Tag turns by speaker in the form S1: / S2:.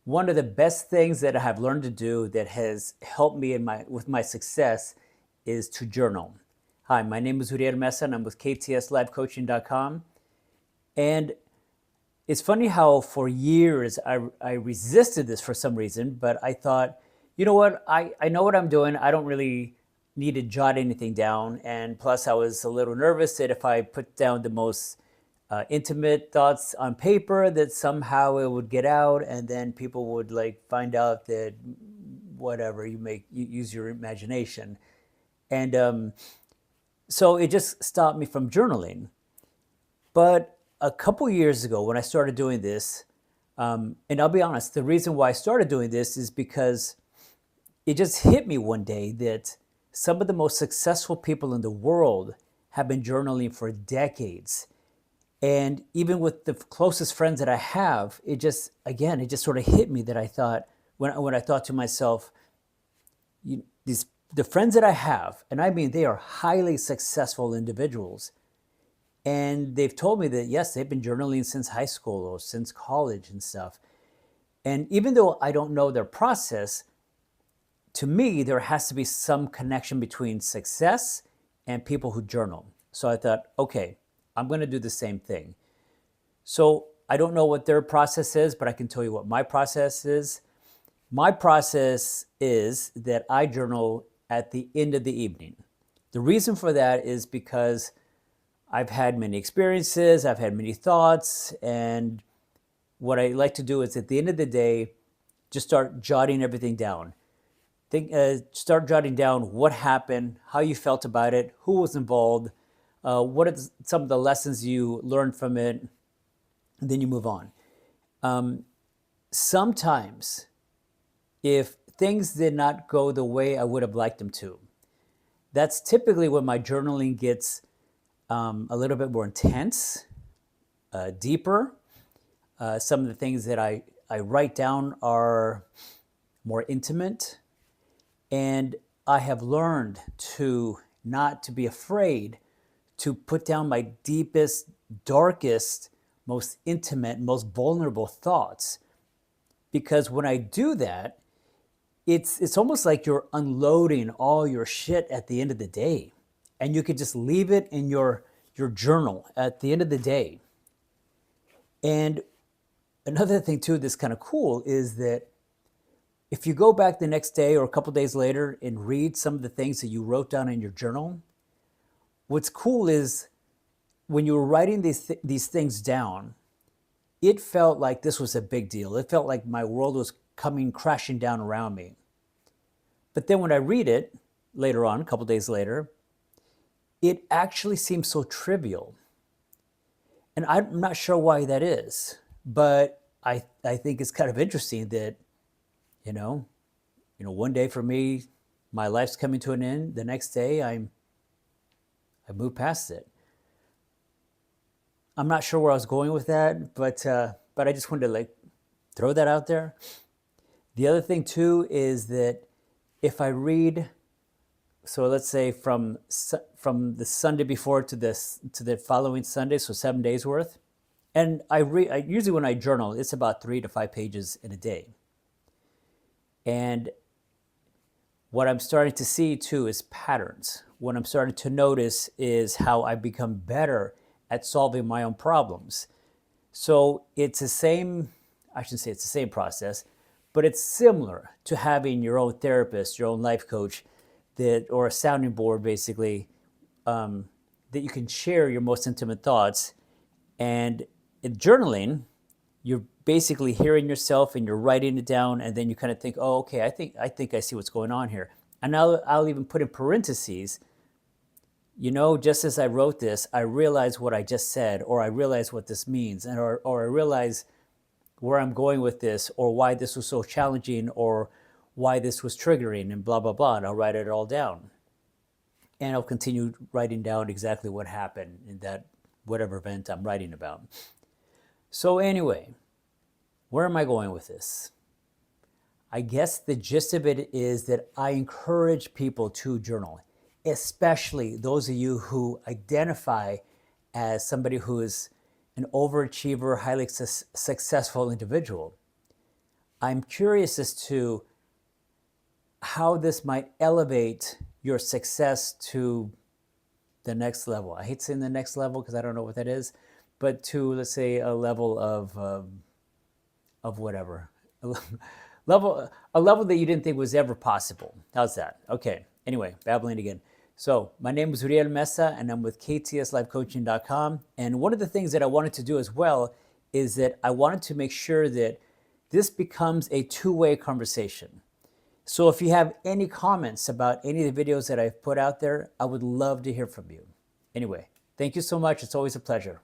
S1: One of the best things that I have learned to do that has helped me with my success is to journal. Hi, my name is Uriel Mesa and I'm with KTSLiveCoaching.com. And it's funny how for years I resisted this for some reason, but I thought, you know what, I know what I'm doing. I don't really need to jot anything down. And plus, I was a little nervous that if I put down the most intimate thoughts on paper, that somehow it would get out, and then people would like find out that whatever you use your imagination, and so it just stopped me from journaling. But a couple years ago, when I started doing this, and I'll be honest, the reason why I started doing this is because it just hit me one day that some of the most successful people in the world have been journaling for decades. And even with the closest friends that I have, it just sort of hit me that I thought, when I thought to myself, the friends that I have, and I mean, they are highly successful individuals. And they've told me that, yes, they've been journaling since high school or since college and stuff. And even though I don't know their process, to me, there has to be some connection between success and people who journal. So I thought, okay, I'm going to do the same thing. So I don't know what their process is, but I can tell you what my process is. My process is that I journal at the end of the evening. The reason for that is because I've had many experiences, I've had many thoughts, and what I like to do is at the end of the day, just start jotting everything down. Start jotting down what happened, how you felt about it, who was involved, what are some of the lessons you learned from it, and then you move on. Sometimes, if things did not go the way I would have liked them to, that's typically when my journaling gets a little bit more intense, deeper. Some of the things that I write down are more intimate. And I have learned to not to be afraid to put down my deepest, darkest, most intimate, most vulnerable thoughts. Because when I do that, it's almost like you're unloading all your shit at the end of the day. And you could just leave it in your journal at the end of the day. And another thing too that's kind of cool is that if you go back the next day or a couple days later and read some of the things that you wrote down in your journal, what's cool is when you were writing these things down, it felt like this was a big deal. It felt like my world was coming crashing down around me. But then when I read it later on, a couple days later, it actually seems so trivial. And I'm not sure why that is, but I think it's kind of interesting that, you know, one day for me, my life's coming to an end. The next day, I move past it. I'm not sure where I was going with that, but I just wanted to like throw that out there. The other thing too is that if I read, so let's say from the Sunday before to the following Sunday, so 7 days worth, and I usually when I journal, it's about 3 to 5 pages in a day, and what I'm starting to see too is patterns. What I'm starting to notice is how I become better at solving my own problems. So it's the same, I shouldn't say it's the same process, but it's similar to having your own therapist, your own life coach, or a sounding board basically, that you can share your most intimate thoughts. And in journaling, you're basically hearing yourself and you're writing it down, and then you kind of think, oh, okay, I think I see what's going on here. And I'll even put in parentheses, just as I wrote this, I realize what I just said, or I realize what this means, or I realize where I'm going with this, or why this was so challenging, or why this was triggering, and blah, blah, blah. And I'll write it all down. And I'll continue writing down exactly what happened in that whatever event I'm writing about. So anyway, where am I going with this? I guess the gist of it is that I encourage people to journal, especially those of you who identify as somebody who is an overachiever, highly successful individual. I'm curious as to how this might elevate your success to the next level. I hate saying the next level because I don't know what that is, but to, let's say, a level of whatever, a level that you didn't think was ever possible. How's that? Okay. Anyway, babbling again. So my name is Uriel Mesa, and I'm with KTSLifeCoaching.com. And one of the things that I wanted to do as well is that I wanted to make sure that this becomes a two-way conversation. So if you have any comments about any of the videos that I've put out there, I would love to hear from you. Anyway, thank you so much. It's always a pleasure.